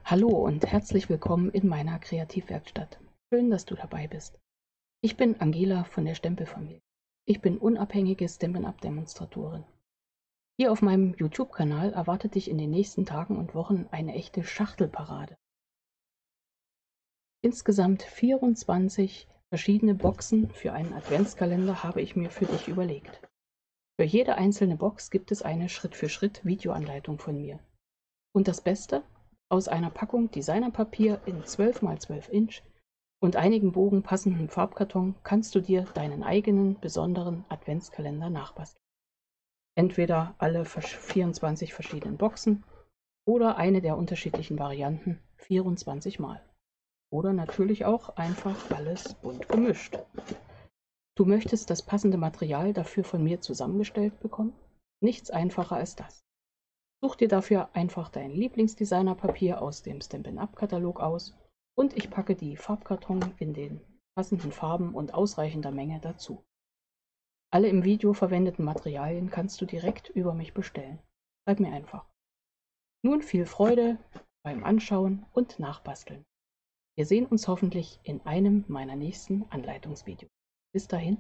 Hallo und herzlich willkommen in meiner Kreativwerkstatt. Schön, dass du dabei bist. Ich bin Angela von der Stempelfamilie. Ich bin unabhängige Stampin'-Up-Demonstratorin. Hier auf meinem YouTube-Kanal erwartet dich in den nächsten Tagen und Wochen eine echte Schachtelparade. Insgesamt 24 verschiedene Boxen für einen Adventskalender habe ich mir für dich überlegt. Für jede einzelne Box gibt es eine Schritt-für-Schritt-Videoanleitung von mir. Und das Beste? Aus einer Packung Designerpapier in 12×12 Inch und einigen Bogen passenden Farbkarton kannst du dir deinen eigenen besonderen Adventskalender nachbasteln. Entweder alle 24 verschiedenen Boxen oder eine der unterschiedlichen Varianten 24 Mal. Oder natürlich auch einfach alles bunt gemischt. Du möchtest das passende Material dafür von mir zusammengestellt bekommen? Nichts einfacher als das. Such dir dafür einfach dein Lieblingsdesignerpapier aus dem Stampin'-Up-Katalog aus und ich packe die Farbkartons in den passenden Farben und ausreichender Menge dazu. Alle im Video verwendeten Materialien kannst du direkt über mich bestellen. Schreib mir einfach. Nun viel Freude beim Anschauen und Nachbasteln. Wir sehen uns hoffentlich in einem meiner nächsten Anleitungsvideos. Bis dahin.